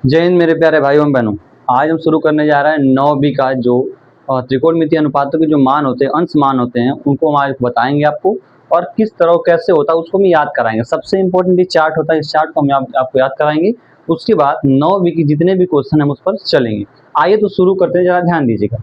जय हिंद मेरे प्यारे भाइयों एवं बहनों। आज हम शुरू करने जा रहे हैं 9वीं का जो त्रिकोणमितीय अनुपातों के जो मान होते हैं, अंश मान होते हैं, उनको हम आज बताएंगे आपको और किस तरह कैसे होता है उसको हम याद कराएंगे। सबसे इम्पोर्टेंट ये चार्ट होता है, इस चार्ट को हम आपको याद कराएंगे। उसके बाद 9वीं की जितने भी क्वेश्चन हम उस पर चलेंगे। आइए तो शुरू करते हैं, जरा ध्यान दीजिएगा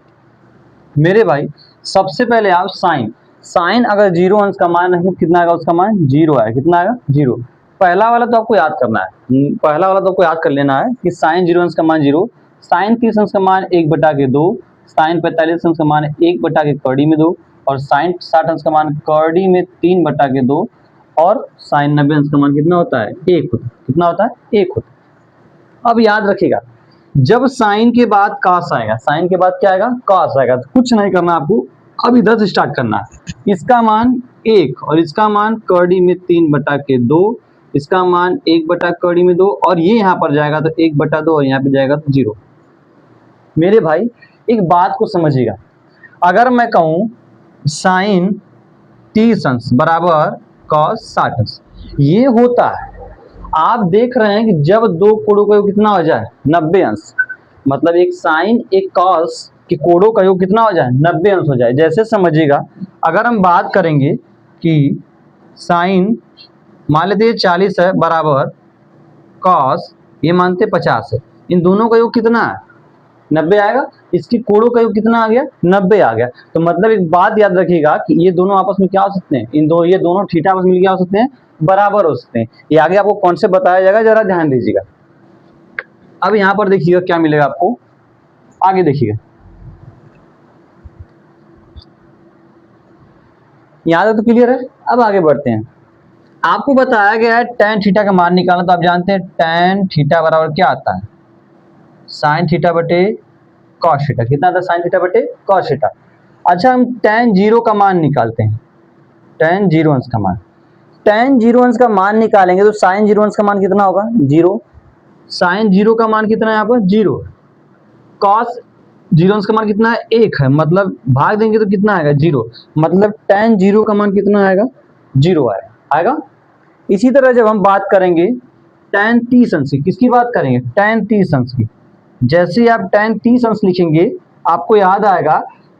मेरे भाई। सबसे पहले आप साइन अगर 0 अंश का मान है कितना आएगा, उसका मान 0 आएगा। कितना आएगा? 0। पहला वाला तो आपको याद करना है, पहला वाला तो आपको याद कर लेना है कि साइन 0 अंश का मान 0, साइन 30 अंश का मान 1/2, साइन 45 अंश का मान 1/2 और साइन 60 अंश का मान कड़ी में 3/2 और साइन 90 अंश का मान कितना होता है? 1 होता है। कितना होता है? 1 होता है। अब याद रखिएगा, जब साइन के बाद कॉस आएगा, साइन के बाद क्या आएगा? कॉस आएगा। तो कुछ नहीं करना आपको, अब इधर से स्टार्ट करना है। इसका मान 1 और इसका मान कड़ी में 3/2, इसका मान 1/2 और ये यहाँ पर जाएगा तो 1/2 और यहाँ पे जाएगा तो 0। मेरे भाई एक बात को समझिएगा, अगर मैं कहूँ साइन 30 अंश बराबर कॉस 60 अंश, ये होता है। आप देख रहे हैं कि जब दो कोणों का योग कितना हो जाए? 90 अंश। मतलब एक साइन एक कॉस के कोणों का योग कितना हो जाए? 90 अंश हो जाए। जैसे समझिएगा, अगर हम बात करेंगे कि साइन मान लेते हैं 40 है बराबर कॉस ये मानते 50 है, इन दोनों का योग कितना है? 90 आएगा। इसकी कोणों का योग कितना आ गया? 90 आ गया। तो मतलब एक बात याद रखिएगा कि ये दोनों आपस में क्या हो सकते हैं? ये दोनों थीटा आपस में क्या हो सकते हैं? बराबर हो सकते हैं। ये आगे आपको कौन से बताया जाएगा, जरा ध्यान दीजिएगा। अब यहाँ पर देखिएगा क्या मिलेगा आपको, आगे देखिएगा। यहाँ तक तो क्लियर है। अब आगे बढ़ते हैं। आपको बताया गया है tan थीटा का मान निकालना, तो आप जानते हैं tan थीटा बराबर क्या आता है? साइन थीटा बटे कॉस थीटा। कितना आता है? साइन थीटा बटे कॉस थीटा। अच्छा, हम tan 0 का मान निकालते हैं, tan 0 अंश का मान। tan 0 अंश का मान निकालेंगे तो साइन 0 अंश का मान कितना होगा? 0। साइन 0 का मान कितना है यहाँ पर? 0। कॉस 0 अंश का मान कितना है? 1 है। मतलब भाग देंगे तो कितना आएगा? 0। मतलब tan 0 का मान कितना आएगा? 0 आएगा। इसी तरह जब हम बात करेंगे tan 30 अंश की, किसकी बात करेंगे? tan 30 अंश की। जैसे आप tan 30 अंश लिखेंगे, आपको याद आएगा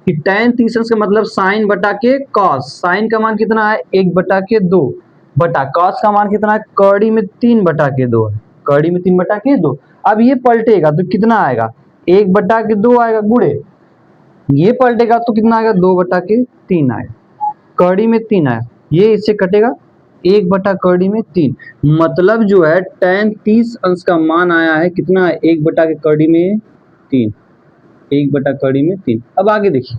कि tan 30 अंश का मतलब साइन बटा के कॉस। साइन का मान कितना है? 1/2 बटा कॉस का मान कितना है? कड़ी में 3/2 है। कड़ी में 3/2। अब ये पलटेगा तो कितना आएगा? 1/2 आएगा गुणे, ये पलटेगा तो कितना आएगा? 2/3 आएगा। कड़ी में 3 आएगा, ये इससे कटेगा 1/कड़ी में 3। मतलब जो है tan 30 अंश का मान आया है कितना? 1/कड़ी में 3। 1/कड़ी में 3। अब आगे देखिए,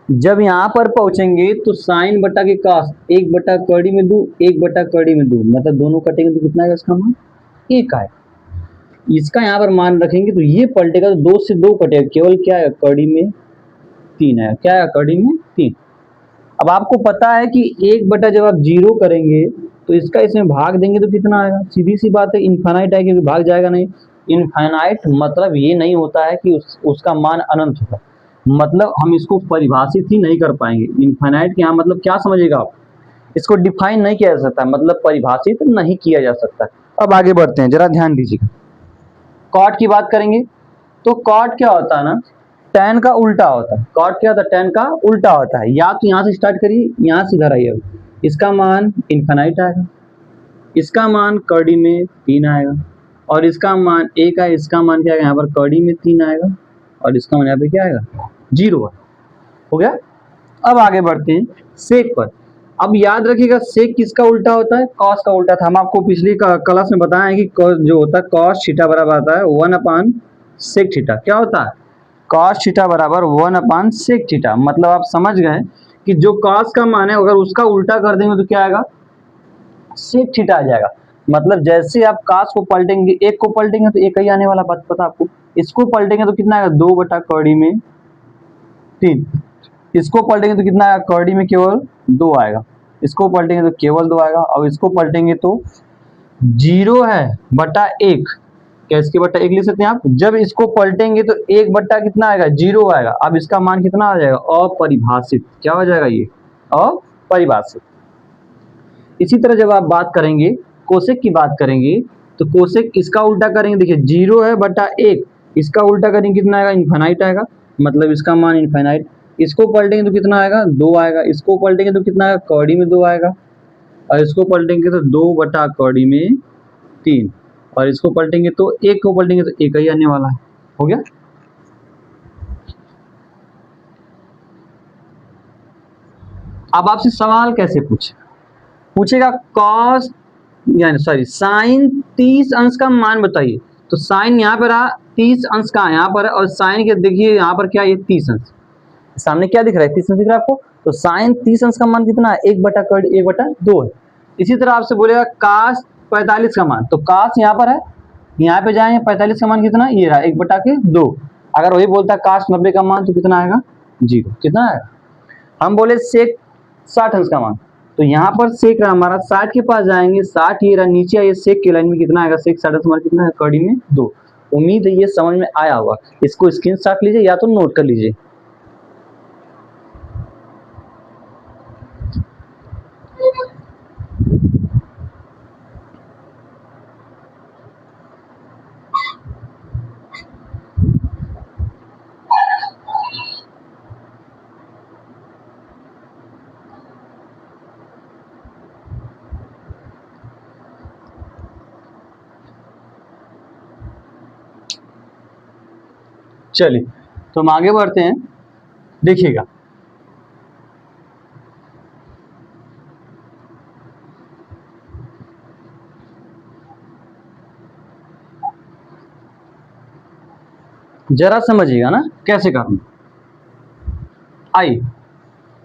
जब यहाँ पर पहुंचेंगे तो साइन बटा के कॉस 1/कड़ी में 2, 1/कड़ी में 2, मतलब दोनों कटेंगे तो कितना आएगा? इसका मान 1 आएगा। इसका यहाँ पर मान रखेंगे तो ये पलटेगा तो 2 से 2 कटेगा, केवल क्या है? कड़ी में 3 आएगा। क्या है? कड़ी में 3। अब आपको पता है कि 1 जब आप 0 करेंगे तो इसका इसमें भाग देंगे तो कितना आएगा? सीधी सी बात है, इनफाइनाइट है, क्योंकि भाग जाएगा नहीं। इनफाइनाइट मतलब ये नहीं होता है कि उसका मान अनंत होगा। मतलब हम इसको परिभाषित ही नहीं कर पाएंगे। इनफाइनाइट के यहाँ मतलब क्या समझिएगा आप, इसको डिफाइन नहीं किया जा सकता, मतलब परिभाषित नहीं किया जा सकता। अब आगे बढ़ते हैं, जरा ध्यान दीजिएगा। कॉट की बात करेंगे तो कॉट क्या होता है ना? टैन का उल्टा होता है। कॉट क्या होता है? टैन का उल्टा होता है। या तो यहाँ से स्टार्ट करिए, यहाँ से इधर आइए। इसका मान इनफाइनाइट आएगा, इसका मान कड़ी में 3 आएगा और इसका मान 1 है। इसका मान क्या आएगा? यहाँ पर कड़ी में 3 आएगा और इसका मान यहाँ पे क्या आएगा? 0 हो गया। अब आगे बढ़ते हैं सेक पर। अब याद रखिएगा, सेक किसका उल्टा होता है? कॉस का उल्टा था। हम आपको पिछली क्लास में बताए कि जो होता है कॉस थीटा बराबर आता है 1/सेक थीटा। क्या होता है? कॉस थीटा बराबर 1/सेक थीटा। मतलब आप समझ गए कि जो कॉस का मान है अगर उसका उल्टा कर देंगे तो क्या आएगा? सेक थीटा आ जाएगा। मतलब जैसे आप कॉस को पलटेंगे, एक को पलटेंगे तो एक ही आने वाला, बात पता आपको। इसको पलटेंगे तो कितना आएगा? 2/कड़ी में 3। इसको पलटेंगे तो कितना आएगा? कड़ी में केवल 2 आएगा। इसको पलटेंगे तो केवल 2 आएगा। अब इसको पलटेंगे तो 0 है बटा 1। क्या इसके बटा 1 लिख सकते हैं आप? जब इसको पलटेंगे तो 1 बटा कितना आएगा? 0 आएगा। अब इसका मान कितना आ जाएगा? अपरिभाषित। क्या हो जाएगा? ये अपरिभाषित। इसी तरह जब आप बात करेंगे कोसेक की बात करेंगे तो कोसेक इसका उल्टा करेंगे, देखिए 0 है बटा 1, इसका उल्टा करेंगे कितना आएगा, इनफाइनाइट आएगा, मतलब इसका मान इनफाइनाइट। इसको पलटेंगे तो कितना आएगा, 2 आएगा। इसको पलटेंगे तो कितना आएगा, कौड़ी में 2 आएगा। और इसको पलटेंगे तो 2 बटा कौड़ी में 3, और इसको पलटेंगे तो 1 को पलटेंगे तो 1 ही आने वाला है। हो गया। अब आपसे सवाल कैसे पूछेगा कॉस यानी सॉरी साइन 30 अंश का मान बताइए। तो साइन यहाँ पर रहा, 30 अंश का यहाँ पर है, और साइन के देखिए यहाँ पर क्या है, 30 अंश सामने क्या दिख रहा है, 30 अंश दिख रहा है आपको। तो साइन 30 अंश का मान कितना है, 1 बटा 2 है। इसी तरह आपसे बोलेगा कास 45 का मान, तो कास यहाँ पर है, यहाँ पे जाएंगे 45 का मान कितना, ये रहा 1 बटा 2। अगर वही बोलता है कास 90 का मान तो कितना आएगा, 0। कितना आएगा। हम बोले सेक 60 अंश का मान, तो यहाँ पर सेक रहा हमारा 60 के पास जाएंगे, 60 ये रहा, नीचे आइए सेक के लाइन में कितना आएगा, सेक 60 अंश कितना है, कड़ी में 2। उम्मीद है ये समझ में आया होगा। इसको स्क्रीनशॉट लीजिए या तो नोट कर लीजिए। चलिए तो हम आगे बढ़ते हैं, देखिएगा। जरा समझिएगा ना कैसे करना। आइए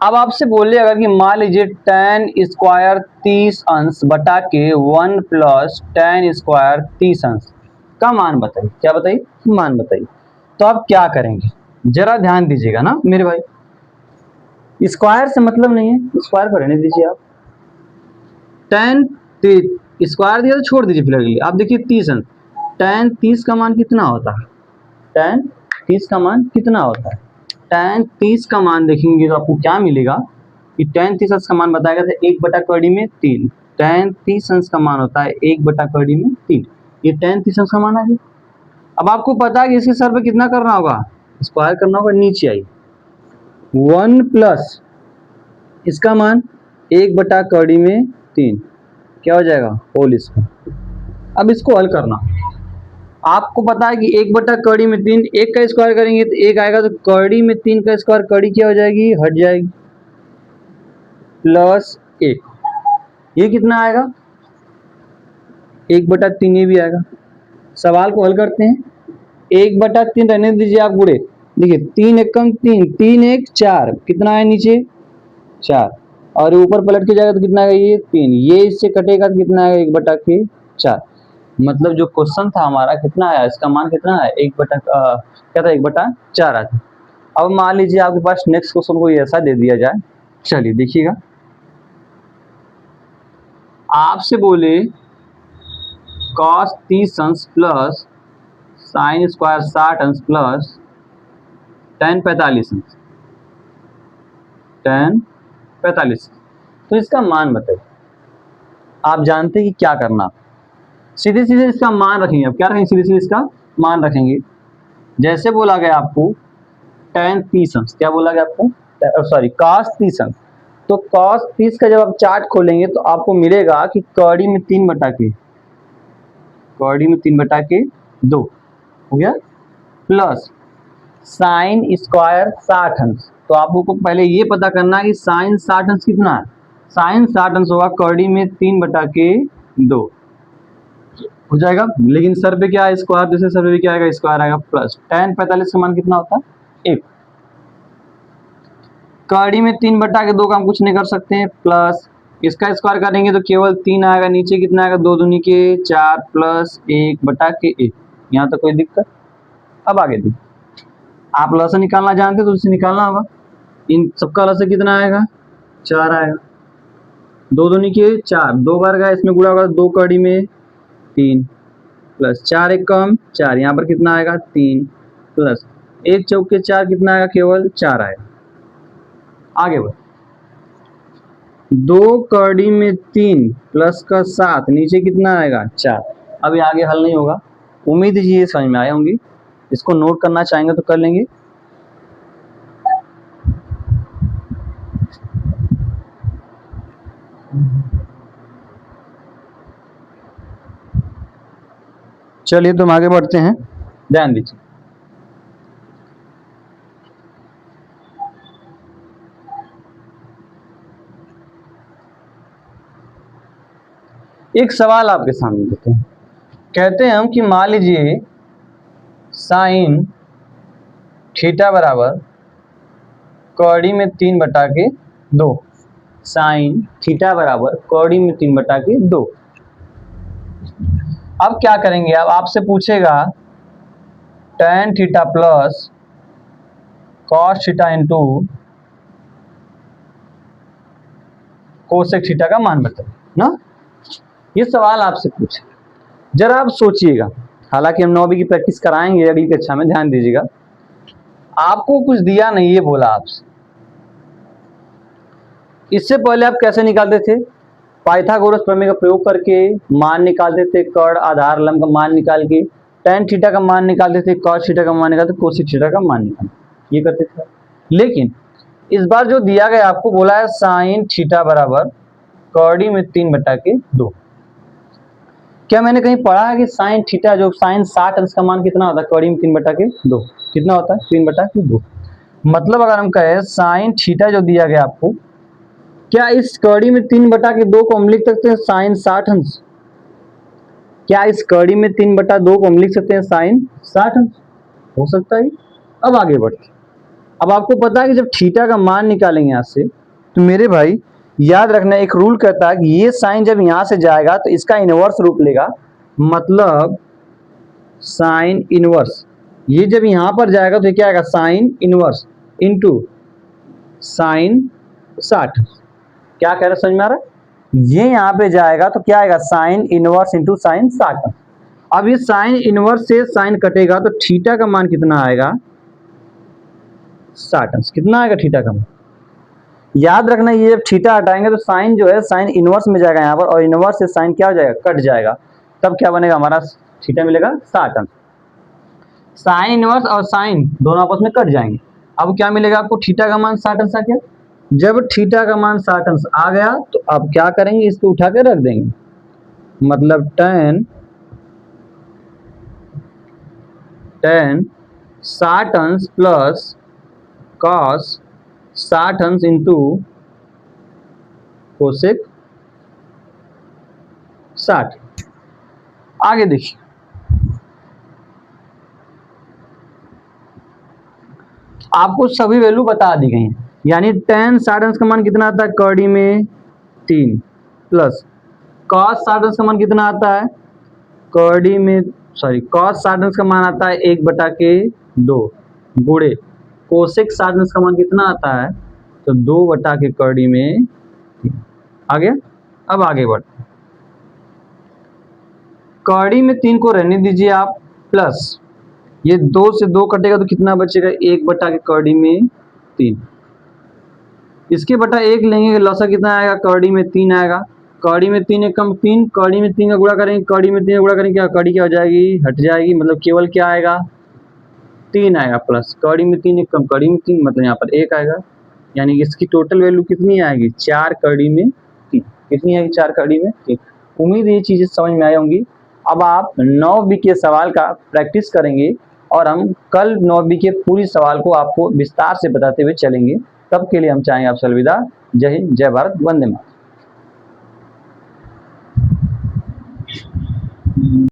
अब आपसे बोले अगर कि मान लीजिए tan स्क्वायर 30 अंश बटा के 1 प्लस tan स्क्वायर 30 अंश का मान बताइए। क्या बताइए, मान बताइए। तो आप क्या करेंगे, जरा ध्यान दीजिएगा ना मेरे भाई। स्क्वायर से मतलब नहीं है, स्क्वायर को रहने दीजिए आप। tan स्क्वायर दिया तो छोड़ दीजिए फिलहाल। आप देखिए 30 अंश, tan 30 का मान कितना होता है, tan 30 का मान कितना होता है। tan 30 का मान देखेंगे तो आपको क्या मिलेगा कि tan 30 अंश का मान बताएगा तो 1 बटा कड़ी में 3। tan 30 अंश का मान होता है 1 बटा कड़ी में 3। ये tan 30 अंश का मान आ गया। अब आपको पता है कि इसके सर पे कितना करना होगा, स्क्वायर करना होगा। नीचे आई 1 प्लस इसका मान 1 बटा कड़ी में 3, क्या हो जाएगा, होल स्क्वायर। अब इसको हल करना, आपको पता है कि 1 बटा कड़ी में 3, 1 का स्क्वायर करेंगे तो 1 आएगा, तो कड़ी में 3 का स्क्वायर, कड़ी क्या हो जाएगी, हट जाएगी, प्लस 1। ये कितना आएगा, 1 बटा 3 ये भी आएगा। सवाल को हल करते हैं। 1 बटा 3 रहने दीजिए आप पूरे, देखिए 3 एकम 3, 3 1 4, कितना है नीचे 4, और ऊपर पलट के जाएगा तो कितना आएगा, ये 3, ये इससे कटेगा तो कितना आएगा, 1 बटा के 4। मतलब जो क्वेश्चन था हमारा कितना आया, इसका मान कितना है, 1 बटा क्या था, 1 बटा 4 आता। अब मान लीजिए आपके पास नेक्स्ट क्वेश्चन कोई ऐसा दे दिया जाए, चलिए देखिएगा। आपसे बोले cos 30 अंश प्लस साइन स्क्वायर 60 अंश प्लस tan 45 अंश, tan 45, तो इसका मान बताइए। आप जानते हैं कि क्या करना, सीधे सीधे इसका मान रखेंगे। अब क्या रखेंगे, सीधे सीधे इसका मान रखेंगे। जैसे बोला गया आपको tan 30 अंश, क्या बोला गया आपको, सॉरी cos 30 अंश, तो cos 30 का जब आप चार्ट खोलेंगे तो आपको मिलेगा कि कड़ी में 3 बटा के, कड़ी में 3 बटा के 2 हो गया, प्लस साइन स्क्वायर 60 अंश। तो आपको पहले ये पता करना है कि साइन 60 अंश कितना है, साइन 60 अंश होगा कड़ी में 3 बटा के 2 हो जाएगा। लेकिन सर पे क्या है, स्क्वायर, दूसरे सर पे क्या आएगा, स्क्वायर आएगा, प्लस tan 45 का मान कितना होता है, 1। कड़ी में 3 बटा के 2 का हम कुछ नहीं कर सकते हैं, प्लस इसका स्क्वायर करेंगे तो केवल 3 आएगा, नीचे कितना आएगा, 2 दूनी के 4 प्लस 1 बटा के 1। यहाँ तक कोई दिक्कत। अब आगे देखिए, आप लसन निकालना जानते तो उससे निकालना होगा। इन सबका लसन कितना आएगा, 4 आएगा, 2 दूनी के 4, 2 बार गया, इसमें गुणा होगा 2 कड़ी में 3, प्लस 4 एक कम 4, यहाँ पर कितना आएगा 3, प्लस 1 चौक के 4 कितना आएगा, केवल 4 आएगा। आगे बढ़, 2 कड़ी में 3 प्लस का 7, नीचे कितना आएगा 4। अभी आगे हल नहीं होगा। उम्मीद है ये समझ में आए होंगी। इसको नोट करना चाहेंगे तो कर लेंगे। चलिए तो हम आगे बढ़ते हैं, ध्यान दीजिए। एक सवाल आपके सामने देते हैं। कहते हैं हम कि मान लीजिए साइन थीटा बराबर कौड़ी में 3/2। साइन थीटा बराबर कौड़ी में 3/2। अब क्या करेंगे, अब आपसे पूछेगा tan theta plus cos theta into cosec theta का मान बताइए ना। ये सवाल आपसे पूछे, जरा आप सोचिएगा। हालांकि हम 9वीं की प्रैक्टिस कराएंगे अगली कक्षा में, ध्यान दीजिएगा। आपको कुछ दिया नहीं, ये बोला आपसे। इससे पहले आप कैसे निकालते थे? पाइथागोरस प्रमेय का प्रयोग करके मान निकालते थे, कर्ण आधार लंब का मान निकाल के tan थीटा का मान निकालते थे, cos थीटा का मान निकालते थे, कोसेक थीटा का मान निकालते, ये करते थे। लेकिन इस बार जो दिया गया आपको, बोला है साइन थीटा बराबर कौड़ी में 3/2। क्या मैंने कहीं पढ़ा है कि साइन थीटा जो साइन 60 अंश का मान कितना होता है कौड़ी में 3/2? कितना होता है? 3/2। मतलब अगर हम कहें साइन थीटा जो दिया गया आपको, क्या इस कौड़ी में 3/2 को हम लिख सकते हैं साइन 60 अंश? क्या इस कौड़ी में 3/2 को हम लिख सकते हैं साइन 60 अंश? हो सकता है। अब आगे बढ़ते, अब आपको पता है कि जब थीटा का मान निकालेंगे यहाँ से, तो मेरे भाई याद रखना, एक रूल कहता है कि ये साइन जब यहाँ से जाएगा तो इसका इनवर्स रूप लेगा। मतलब साइन इनवर्स, ये जब यहाँ पर जाएगा तो क्या आएगा? Sine inverse into sine 60। क्या कह रहे, समझ में आ रहा है? ये यहाँ पे जाएगा तो क्या आएगा? Sine inverse into sine 60। अब ये साइन इनवर्स से साइन कटेगा तो थीटा का मान कितना आएगा? 60 कितना आएगा थीटा का मान? याद रखना, ये जब थीटा हटाएंगे तो साइन जो है साइन इनवर्स में जाएगा यहाँ पर, और इनवर्स से साइन क्या हो जाएगा? कट जाएगा। तब क्या बनेगा हमारा? थीटा मिलेगा 60। साइन इनवर्स और साइन दोनों आपस में कट जाएंगे। अब क्या मिलेगा आपको? थीटा का मान 60 आ गया। जब थीटा का मान 60 आ गया तो अब क्या करेंगे? इसको उठा के रख देंगे। मतलब tan 60 plus cos 60 into cosec 60। आगे देखिए, आपको सभी वैल्यू बता दी गई हैं। यानी tan 60 का मान कितना आता है? कौड़ी में 3 प्लस cos 60 का मान कितना आता है? कौड़ी में cos 60 का मान आता है 1/2 गुणे कोसेक 60 का मान कितना आता है? तो 2/कौड़ी में 3। आ गया। अब आगे बढ़ते, कौड़ी में 3 को रहने दीजिए आप, प्लस ये 2 से 2 कटेगा तो कितना बचेगा? 1/कौड़ी में 3। इसके बटा 1 लेंगे, लौसा कितना आएगा? कौड़ी में 3 आएगा। कौड़ी में 3 एक कम 3, कौड़ी में 3 का गुणा करेंगे, कौड़ी में 3 का गुणा करेंगे, क्या कौड़ी क्या हो जाएगी? हट जाएगी। मतलब केवल क्या आएगा? 3 आएगा प्लस कौड़ी में 3 एक कम कौड़ी में 3, मतलब यहाँ पर 1 आएगा। यानी इसकी टोटल वैल्यू कितनी आएगी? 4 कौड़ी में 3। कितनी आएगी? 4 कौड़ी में 3। उम्मीद ये चीजें समझ में आई होंगी। अब आप 9वीं के सवाल का प्रैक्टिस करेंगे और हम कल 9वीं के पूरी सवाल को आपको विस्तार से बताते हुए चलेंगे। तब के लिए हम चाहेंगे आपसे अलविदा। जय हिंद, जय भारत, वंदे मातरम।